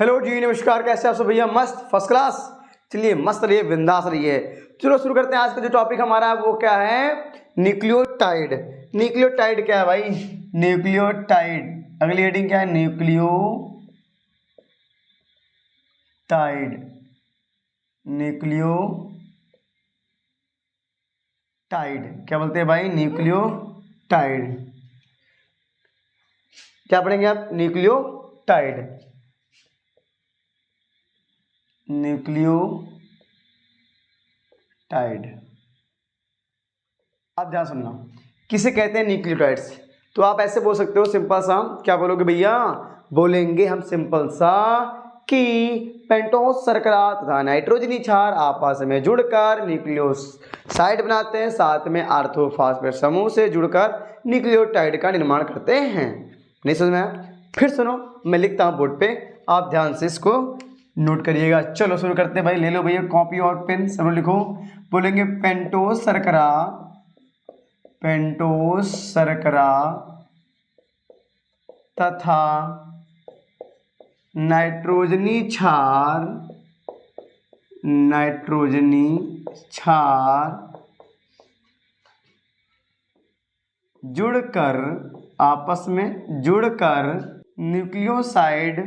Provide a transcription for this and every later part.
Hello जी, नमस्कार। कैसे आप सब भैया? मस्त, फर्स्ट क्लास। चलिए मस्त रहिए, बिंदास रहिए। चलो शुरू करते हैं। आज का जो टॉपिक हमारा है वो क्या है? न्यूक्लियोटाइड। न्यूक्लियोटाइड क्या है भाई? न्यूक्लियोटाइड। अगली हेडिंग क्या है? न्यूक्लियोटाइड। न्यूक्लियोटाइड क्या बोलते हैं भाई? न्यूक्लियोटाइड। क्या पढ़ेंगे आप? न्यूक्लियोटाइड। न्यूक्लियोटाइड। आप ध्यान सुनना, किसे कहते हैं न्यूक्लियोटाइड्स? तो आप ऐसे बोल सकते हो सिंपल सा। क्या बोलोगे भैया? बोलेंगे हम सिंपल सा कि पेंटोस शर्करा तथा नाइट्रोजनी क्षार आपस में जुड़कर न्यूक्लियोसाइड बनाते हैं, साथ में आर्थोफॉस्फेट समूह से जुड़कर न्यूक्लियोटाइड का निर्माण करते हैं। नहीं समझ में आया? फिर सुनो, मैं लिखता हूँ बोर्ड पे, आप ध्यान से इसको नोट करिएगा। चलो शुरू करते हैं भाई। ले लो भैया कॉपी और पेन, सब लिखो। बोलेंगे पेंटोस शर्करा तथा नाइट्रोजनी क्षार जुड़कर, आपस में जुड़कर न्यूक्लियोसाइड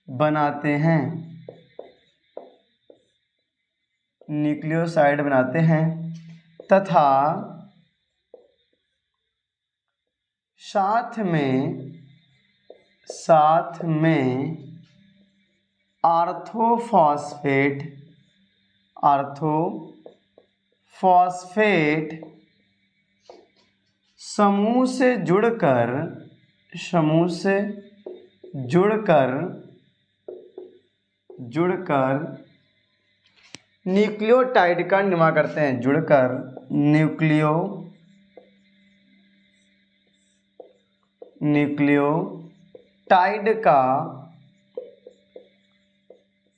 बनाते हैं। न्यूक्लियोसाइड बनाते हैं तथा साथ में आर्थोफॉस्फेट समूह से जुड़कर न्यूक्लियोटाइड का निर्माण करते हैं। जुड़कर न्यूक्लियोटाइड का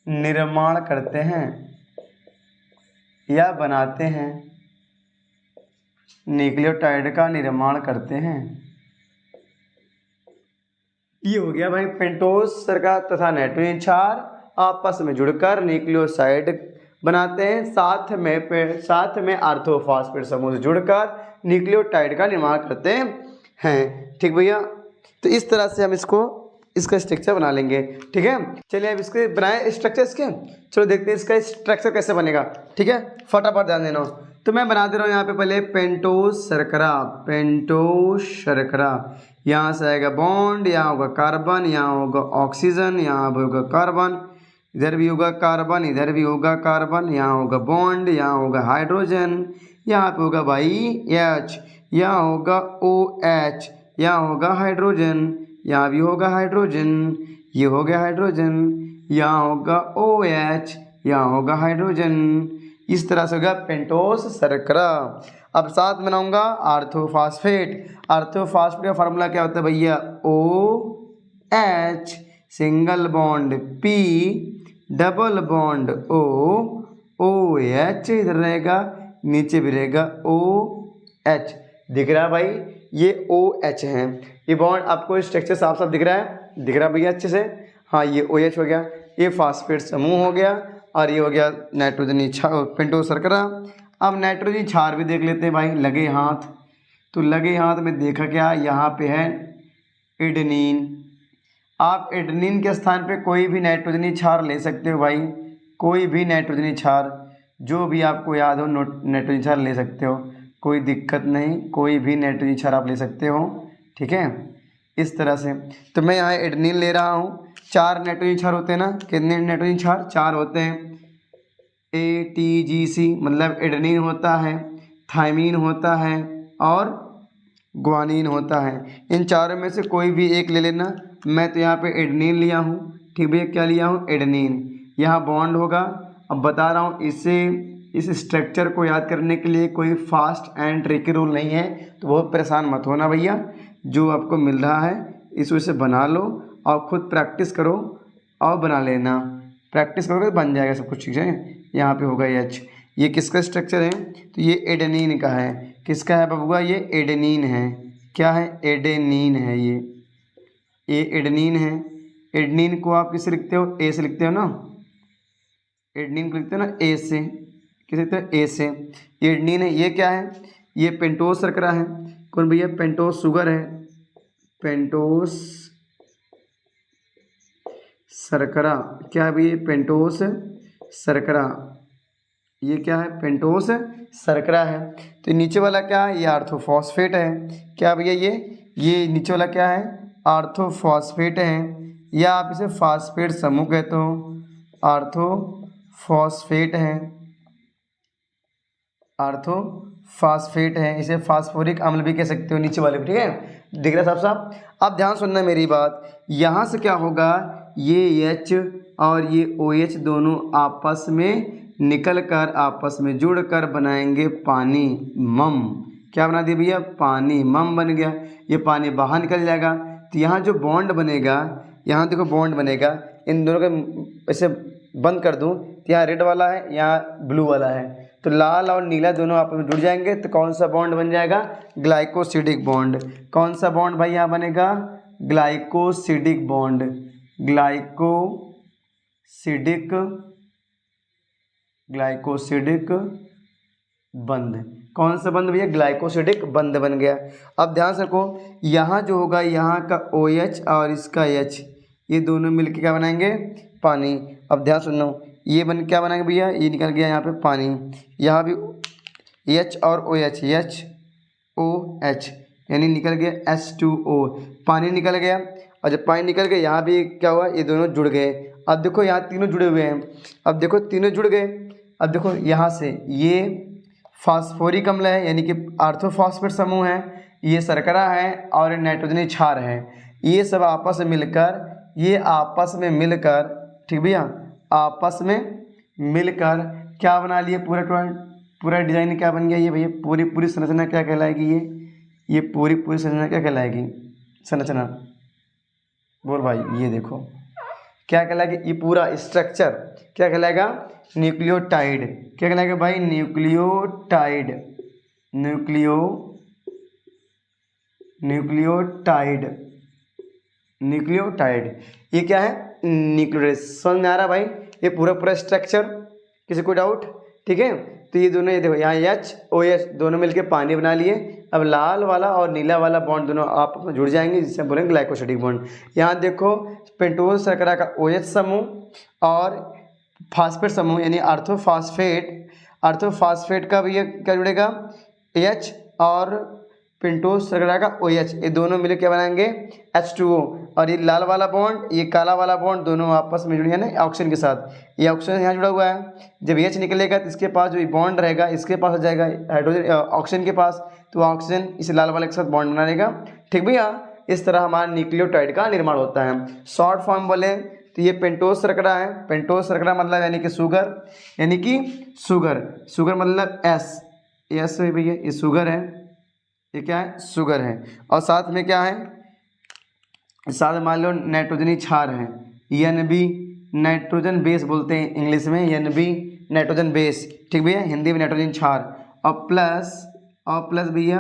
निर्माण करते हैं या बनाते हैं। न्यूक्लियोटाइड का निर्माण करते हैं। ये हो गया भाई पेंटोस शर्करा तथा नाइट्रोजन क्षार आपस में जुड़कर न्यूक्लियोसाइड बनाते हैं, साथ में आर्थोफॉस्फेट समूह से जुड़कर न्यूक्लियोटाइड का निर्माण करते हैं। ठीक भैया? तो इस तरह से हम इसका स्ट्रक्चर बना लेंगे। ठीक है, चलिए अब इसके बनाए स्ट्रक्चर इसके। चलो देखते हैं इसका स्ट्रक्चर कैसे बनेगा। ठीक है, फटाफट ध्यान देना। तो मैं बना दे रहा हूँ यहाँ पे पहले पेंटोस शर्करा। यहाँ से आएगा बॉन्ड, यहाँ होगा कार्बन, यहाँ होगा ऑक्सीजन, यहाँ होगा कार्बन, इधर भी होगा कार्बन, इधर भी होगा कार्बन, यहाँ होगा बॉन्ड, यहाँ होगा हाइड्रोजन, यहाँ पे होगा भाई H, यहाँ होगा OH, यहाँ होगा हाइड्रोजन, यहाँ भी होगा हाइड्रोजन, ये हो गया हाइड्रोजन, यहाँ होगा OH, यहाँ होगा हाइड्रोजन। इस तरह से होगा पेंटोस शर्करा। अब साथ बनाऊंगा आर्थोफॉस्फेट का फार्मूला क्या होता है भैया? OH single bond P double bond O, OH इधर रहेगा, नीचे भी रहेगा OH। दिख रहा है भाई? ये OH है। ये बॉन्ड आपको स्ट्रक्चर साफ साफ दिख रहा है? दिख रहा है भैया अच्छे से? हाँ, ये OH हो गया, ये फास्फेट समूह हो गया, और ये हो गया नाइट्रोजनी पेंटोस शर्करा। अब नाइट्रोजनी क्षार भी देख लेते हैं भाई। लगे हाथ, तो लगे हाथ में देखा क्या? यहाँ पे है एडेनिन। आप एडेनिन के स्थान पे कोई भी नाइट्रोजनी क्षार ले सकते हो भाई, कोई भी नाइट्रोजनी क्षार जो भी आपको याद हो नाइट्रोजनी क्षार ले सकते हो, कोई दिक्कत नहीं, कोई भी नाइट्रोजनी क्षार आप ले सकते हो। ठीक है, इस तरह से। तो मैं यहाँ एडेनिन ले रहा हूँ। 4 नाइट्रोजन क्षार होते हैं ना? कितने नाइट्रोजन क्षार? 4 होते हैं। ATGC मतलब एडेनिन होता है, थाइमीन होता है और ग्वानिन होता है। इन चारों में से कोई भी एक ले लेना। मैं तो यहाँ पे एडेनिन लिया हूँ। ठीक भैया, क्या लिया हूँ? एडेनिन। यहाँ बॉन्ड होगा। अब बता रहा हूँ, इस स्ट्रक्चर को याद करने के लिए कोई फास्ट एंड ट्रिकी रूल नहीं है, तो बहुत परेशान मत होना भैया। जो आपको मिल रहा है इस वजह से बना लो और ख़ुद प्रैक्टिस करो और बना लेना। प्रैक्टिस करोगे तो बन जाएगा सब कुछ। ठीक है, यहाँ पे होगा H। ये किसका स्ट्रक्चर है? तो ये एडेनिन का है। किसका है बबुआ? ये एडेनिन है। क्या है? एडेनिन है ये एडेनिन है। एडेनिन को आप किससे लिखते हो? ए से लिखते हो ना। एडेनिन को लिखते हो ना ए से। किस लिखते हो? ए से। ये एडेनिन है। ये क्या है? ये पेंटोस शर्करा है। कौन भैया? पेंटोस शुगर है। पेंटोस शर्करा क्या है भैया? पेंटोस शर्करा। ये क्या है? पेंटोस शर्करा है। तो नीचे वाला क्या है? ये आर्थोफॉस्फेट है। क्या भैया? ये नीचे वाला क्या है? आर्थोफॉस्फेट है, या आप इसे फास्फेट समूह कहते हो। आर्थोफॉस्फेट है, आर्थोफॉस्फेट है। इसे फास्फोरिक अम्ल भी कह सकते हो नीचे वाले को। ठीक है, दिख रहा है साहब साहब? अब ध्यान सुनना मेरी बात। यहाँ से क्या होगा? ये H और ये OH दोनों आपस में निकल कर आपस में जुड़कर बनाएंगे पानी, मम। क्या बना दिया भैया? पानी, मम बन गया। ये पानी बाहर निकल जाएगा। तो यहाँ जो बॉन्ड बनेगा, यहाँ देखो बॉन्ड बनेगा, इन दोनों का ऐसे बंद कर दूँ तो यहाँ रेड वाला है, यहाँ ब्लू वाला है, तो लाल और नीला दोनों आपस में जुड़ जाएंगे। तो कौन सा बॉन्ड बन जाएगा? Glycosidic bond. कौन सा बॉन्ड भाई यहाँ बनेगा? Glycosidic bond. ग्लाइकोसिडिक बंध। कौन सा बंध भैया? ग्लाइकोसिडिक बंध बन गया। अब ध्यान से रखो, यहाँ जो होगा, यहाँ का OH और इसका H, ये दोनों मिलकर क्या बनाएंगे? पानी। अब ध्यान सुनो, ये बन क्या बनाएंगे भैया? ये निकल गया यहाँ पे पानी। यहाँ भी H और OH, HOH यानी निकल गया H2O, पानी निकल गया। और जब पानी निकल गया, यहाँ भी क्या हुआ? ये दोनों जुड़ गए। अब देखो यहाँ तीनों जुड़े हुए हैं। अब देखो तीनों जुड़ गए। अब देखो यहाँ से ये फास्फोरिक अम्ल है, यानी कि आर्थोफॉस्फेट समूह है, ये शर्करा है और नाइट्रोजनी क्षार है। ये सब आपस में मिलकर, ठीक भैया, आपस में मिलकर क्या बना लिए? पूरा डिजाइन क्या बन गया ये भैया? पूरी संरचना क्या कहलाएगी? ये पूरी संरचना क्या कहलाएगी? संरचना बोल भाई। ये देखो क्या कहलाएगा? ये पूरा स्ट्रक्चर क्या कहलाएगा? न्यूक्लियोटाइड। क्या कहलाएगा भाई? न्यूक्लियोटाइड। ये क्या है? न्यूक्लियोटाइड। समझ में आ रहा भाई? ये पूरा स्ट्रक्चर, किसी को डाउट? ठीक है, तो ये दोनों, ये देखो यहाँ H OH दोनों मिलके पानी बना लिए। अब लाल वाला और नीला वाला बॉन्ड दोनों आपस में जुड़ जाएंगे, जिससे हम बोलेंगे ग्लाइकोसिडिक बॉन्ड। यहाँ देखो पेंटोस शर्करा का OH समूह और फास्फेट समूह यानी आर्थोफॉस्फेट का भी ये क्या जुड़ेगा? H और पेंटोस शर्करा का OH, ये दोनों मिलकर क्या बनाएंगे? H2O। और ये लाल वाला बॉन्ड, ये काला वाला बॉन्ड दोनों आपस में जुड़े हैं ना ऑक्सीजन के साथ। ये ऑक्सीजन यहाँ जुड़ा हुआ है। जब H निकलेगा तो इसके पास जो बॉन्ड रहेगा, इसके पास हो जाएगा हाइड्रोजन, ऑक्सीजन के पास, तो ऑक्सीजन इस लाल वाले के साथ बॉन्ड बना लेगा। ठीक भैया, इस तरह हमारा न्यूक्लियोटाइड का निर्माण होता है। शॉर्ट फॉर्म बोले तो ये पेंटोस शर्करा है। पेंटोस शर्करा मतलब यानी कि शुगर मतलब एस है भैया, ये शुगर है। ये क्या है? शुगर है। और साथ में क्या है? साथ में मान लो नाइट्रोजनी क्षार है, NB, नाइट्रोजन बेस बोलते हैं इंग्लिश में, NB नाइट्रोजन बेस। ठीक भैया, हिंदी में नाइट्रोजन क्षार। और प्लस भैया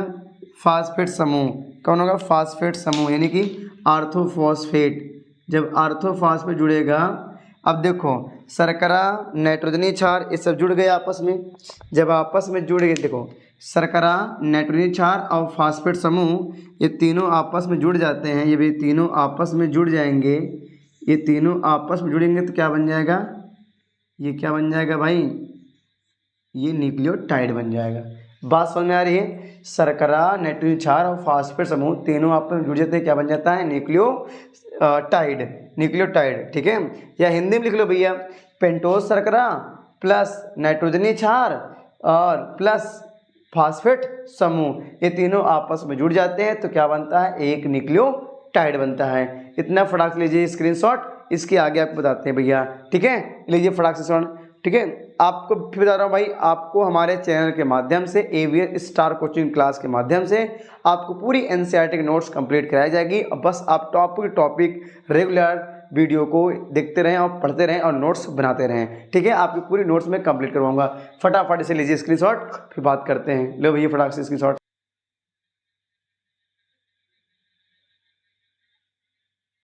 फास्फेट समूह। कौन होगा? फास्फेट समूह यानी कि आर्थोफॉस्फेट। जब आर्थोफॉस्फेट जुड़ेगा, अब देखो शर्करा, नाइट्रोजनी क्षार, ये सब जुड़ गए आपस में। जब आपस में जुड़ गए, देखो शर्करा, नाइट्रोजनी क्षार और फास्फेट समूह, ये तीनों आपस में जुड़ जाते हैं। ये भी तीनों आपस में जुड़ जाएंगे। ये तीनों आपस में जुड़ेंगे तो क्या बन जाएगा? ये क्या बन जाएगा भाई? ये न्यूक्लियोटाइड बन जाएगा। बात समझ में आ रही है? शर्करा, नाइट्रोजन क्षार और फास्फेट समूह तीनों आपस में जुड़ जाते हैं, क्या बन जाता है? न्यूक्लियोटाइड। ठीक है, या हिंदी में लिख लो भैया, पेंटोस शर्करा प्लस नाइट्रोजनी क्षार और प्लस फास्फेट समूह, ये तीनों आपस में जुड़ जाते हैं तो क्या बनता है? एक न्यूक्लियोटाइड बनता है। इतना फटाक से लीजिए स्क्रीनशॉट, इसके आगे आपको बताते हैं भैया। ठीक है, लीजिए फटाक से शॉट। ठीक है, आपको फिर बता रहा हूँ भाई, आपको हमारे चैनल के माध्यम से, AVS स्टार कोचिंग क्लास के माध्यम से आपको पूरी NCERT की नोट्स कंप्लीट कराई जाएगी। और बस आप टॉपिक रेगुलर वीडियो को देखते रहें और पढ़ते रहें और नोट्स बनाते रहें, ठीक है। आपकी पूरी नोट्स में कंप्लीट करवाऊंगा। फटाफट इसे लीजिए स्क्रीनशॉट, फिर बात करते हैं। लो भैया फटाफट से स्क्रीनशॉट।